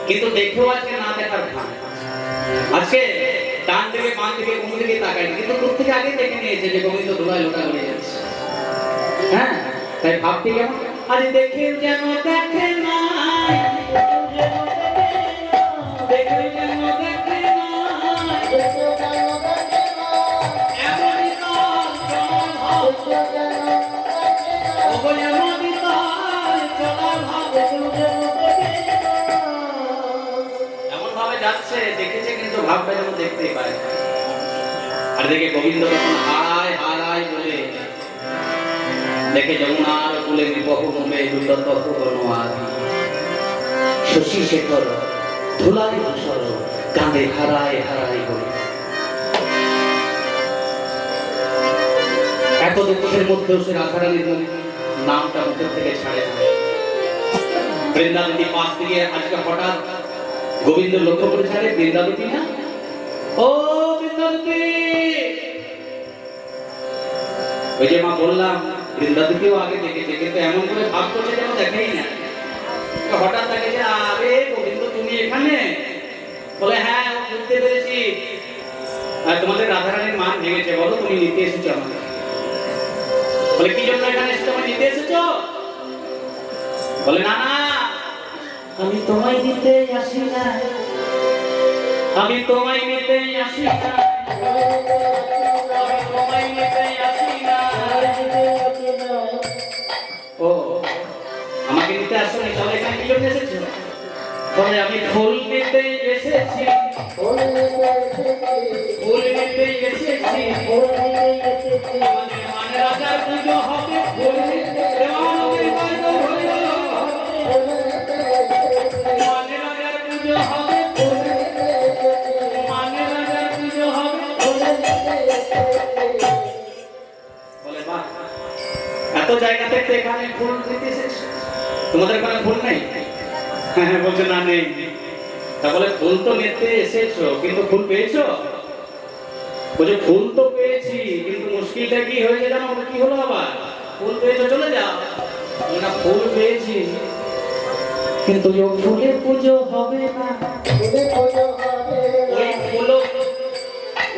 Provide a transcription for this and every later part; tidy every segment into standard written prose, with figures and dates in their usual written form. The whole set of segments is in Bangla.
কিন্তু দেখেও আজকে না দেখার ভান, আজকে ডান দিকে বাম দিকে কোন দিকে তাকায়, কিন্তু দূর থেকে আগে দেখে নিয়েছে যে গোবিন্দ ধুলায় লোটা হয়ে যাচ্ছে। হ্যাঁ, তাই ভাবটি কেমন আজ দেখে যেন দেখে না, দেখে যেন দেখে না, এমনই তার চলার ভাব, এমনই তার চলার ভাব, যাচ্ছে দেখেছে কিন্তু ভাবটা যেন দেখতেই পারে। আর দেখে গোবিন্দ তখন হারায় হারায় বলে দেখে যমুনার কুলে বিবহ মুমে দুর্দত্ত বনওয়ার শশী শেখর ধুলাই ধূসর কাঁদে হারায় হারায় বলে। এত দুঃখের মধ্যেও সে রাধারানীর নামটা মুখের থেকে ছাড়ে না। বৃন্দাবতী পাশ থেকে আজকে হঠাৎ গোবিন্দ লক্ষ্য করে ছাড়ে বৃন্দাবতী না, ও বৃন্দাবতী। ওই যে মা বললাম বৃন্দাবতীও আগে দেখেছে, কিন্তু এমন করে ভাব করছে যেন দেখেই না। হঠাৎ তাকে যে আরে গোবিন্দ তুমি এখানে, বলে হ্যাঁ বুঝতে পেরেছি, তোমাদের রাধারানীর মান ভেঙেছে, বলো তুমি নিতে এসেছো আমাকে। বলে কি জন্য এখানে এসেছো, আমায় নিতে এসেছো? বলে না না, আমি তোমায় দিতে আসি না, আমি তোমায় নিতে আসি না, আমি তোমায় নিতে আসি না। ও আমাকে নিতে আসোনি, তাহলে এখানে কি জন্য এসেছো? বলে আমি ফুল নিতে এসেছি, ফুল নিতে এসেছি, আমাদের মানে রাজার পুজো হবে, ফুল নিতে জায়গা থেকে এখানে ফুল দিতে এসেছো, তোমাদের কোনো ফুল নেই? হ্যাঁ বলছে না নেই। তা বলে ফুল তো নিতে এসেছো কিন্তু ফুল পেয়েছো? বলছে ফুল তো পেয়েছি, কিন্তু মুশকিলটা কি হয়েছে জানো? কি হলো আবার? ফুল পেয়েছো চলে যাও না, ফুল পেয়েছি কিন্তু ফুলে পুজো হবে না,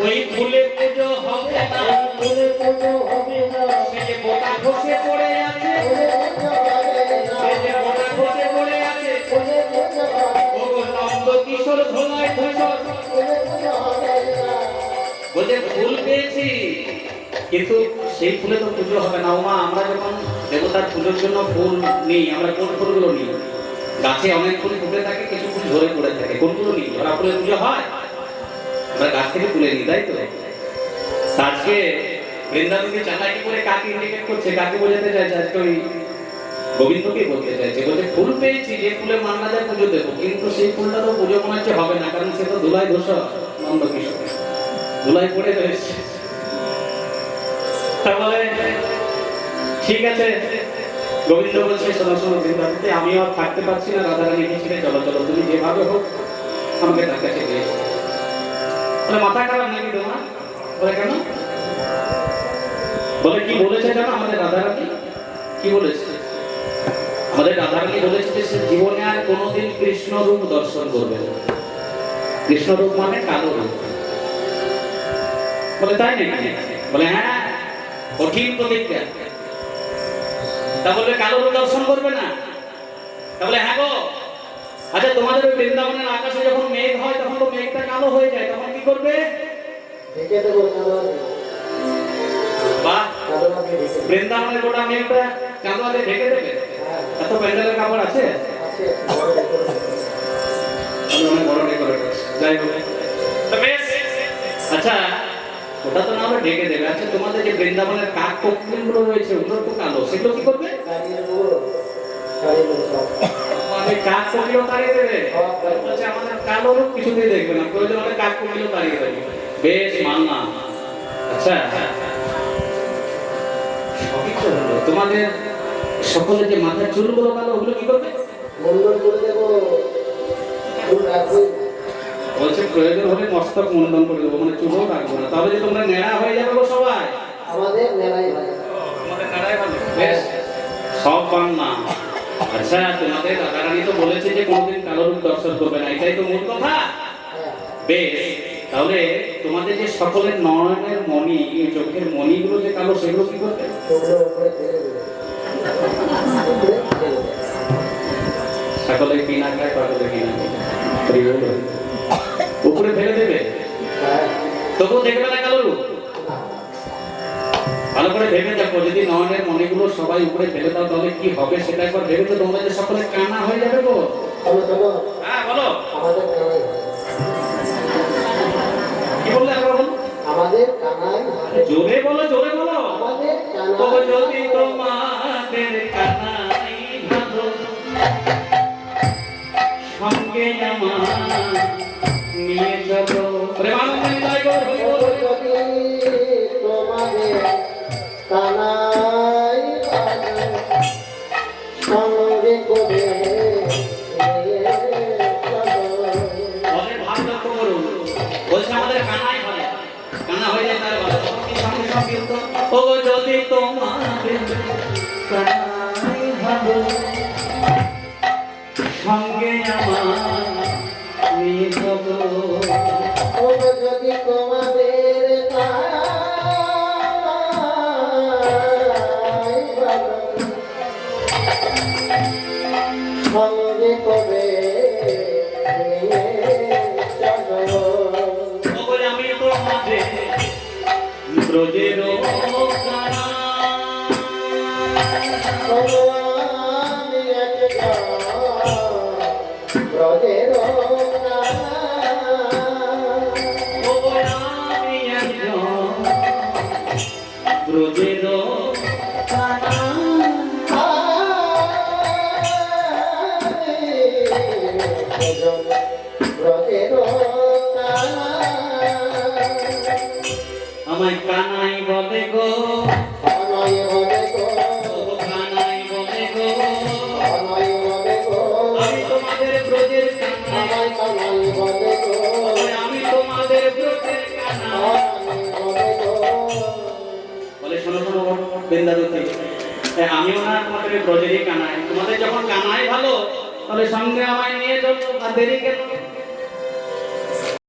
ওই ফুলে পুজো হবে না, ফুলে পুজো হবে না। সে যে বোটা ঘষে পড়ে আছে, সে যে বোটা ঘষে পড়ে আছে, ও গো নন্দ কিশোর ধোলায় ধূসর। বলছে ফুল পেয়েছি কিন্তু সেই ফুলে তো পুজো হবে না। ওমা আমরা যখন দেবতার পুজোর জন্য ফুল নিই, আমরা কোন ফুলগুলো নিই? গাছে অনেক ফুল ফুটে থাকে, কিছু ফুল ঝরে পড়ে থাকে, কোনগুলো নিই? ওরা ফুলের পুজো হয়, আমরা গাছ থেকে তুলে নিই, তাই তো? আজকে বৃন্দাবতী চালাকি করে কাকে ইন্ডিকেট করছে, কাকে বোঝাতে চাইছে? আজকে ওই গোবিন্দকে বলতে চাইছে, বলছে ফুল পেয়েছি, যে ফুলে মান্না যায় পুজো দেবো, কিন্তু সেই ফুলটা তো পুজো মনে হচ্ছে হবে না, কারণ সে তো ধুলাই ধূসর, নন্দ কিশোর ধুলাই পড়ে রয়েছে। তাহলে ঠিক আছে, গোবিন্দ বলছে শোনো শোনো বৃন্দাবতী, আমিও আর থাকতে পারছি না, রাধারানীকে ছেড়ে চলো চলো, তুমি যেভাবে হোক আমাকে তার কাছে দিয়ে এসো। বলে মাথা খারাপ নাকি তোমার? বলে কেন? বলে কি বলেছে জানো আমাদের রাধারানী? কি বলেছে? আমাদের রাধারানী বলেছে যে সে জীবনে আর কোনোদিন কৃষ্ণ রূপ দর্শন করবে না। কৃষ্ণ রূপ মানে কালো রূপ। বলে তাই নাকি? বলে হ্যাঁ, কঠিন প্রতিজ্ঞা। তা বলবে কালো রূপ দর্শন করবে না? তাহলে হ্যাঁ গো, আচ্ছা তোমাদের ওই বৃন্দাবনের আকাশে যখন মেঘ হয় তখন তো মেঘটা কালো হয়ে যায়, তখন কি করবে? ঢেকে দেবো। বাহ, বৃন্দাবনের গোটা মেঘটা চাঁদা দিয়ে ঢেকে দেবে? এত প্যান্ডেলের কাপড় আছে? অনেক বড় ডেকোরেটর। যাই হোক, তো বেশ, আচ্ছা ওটা তো না আমরা ঢেকে দেবে। আচ্ছা তোমাদের যে বৃন্দাবনের কাক কোকিলগুলো রয়েছে ওগুলো তো কালো, সেগুলো কি করবে? মানে কাক কোকিলও তাড়িয়ে দেবে? বলছে আমাদের কালো রূপ কিছুতেই দেখবে না, প্রয়োজন হলে কাক কোকিলও তাড়িয়ে দেবে। বেশ মানলাম। আচ্ছা সবই তো হলো, তোমাদের সকলের যে মাথার চুলগুলো কালো ওগুলো কি করবে? বলছে প্রয়োজন হলে মস্তক মুন্ডন করে দেবো, মানে চুলও রাখবো না। তাহলে যে তোমরা নেড়া হয়ে যাবে গো সবাই? আমাদের নেড়াই ভাই, তোমাদের নেড়াই ভালো। বেশ সব পান না। আচ্ছা তোমাদের রাধারানী তো বলেছে যে কোনোদিন কালো রূপ দর্শন করবে না, এটাই তো মূল কথা। বেশ, তাহলে তোমাদের যে সকলের নয়নের মণি, চোখের মণিগুলো যে কালো সেগুলো কি করবে? সকলে কিনা খায়, সকলে কিনা খায়, উপরে ফেলে দেবে, তবুও দেখবে না কালো রূপ। ভালো করে ভেবে দেখো, যদি নয়নের মণিগুলো সবাই উপরে ফেলে দাও তাহলে কি হবে সেটা একবার ভেবে তো তোমরা যে সকলে কানা হয়ে যাবে গো। হ্যাঁ বলো, কি বললে একবার বলো? আমাদের কানাই, জোরে বলো, জোরে বলো। আমাদের তো কানাই, যদি তোমাদের কানাই ভালো, সঙ্গে আমার নিয়ে যাবো। প্রেমানন্দে নিতাই গৌর হরি বল। যদি তোমাদের কানাই সঙ্গে করে অনেক ভাব লক্ষ্য করুন, বলছে আমাদের কানাই ভালো, কানা হয়ে যায় তার ভালো। সঙ্গে সঙ্গে তো ও যদি তোমাদের কানাই ভালো, সঙ্গে আমার নিয়ে যাবো। যদি তোমাদের সঙ্গে করে আমি তোমাদের ব্রজের কানা, আমি একটা ব্রজের আমি একজন ব্রজের কানা। আমায় কানাই বলে গো, কানাই বলে গো, আমি তোমাদের ব্রজের কানা, আমি তোমাদের ব্রজের কানা। বলে শোনো শোনো বৃন্দাবতী, আমিও না তোমাদের ব্রজেরই কানাই। তোমাদের যখন কানাই ভালো তাহলে সঙ্গে আমায় নিয়ে যাবো, আর দেরি কেন?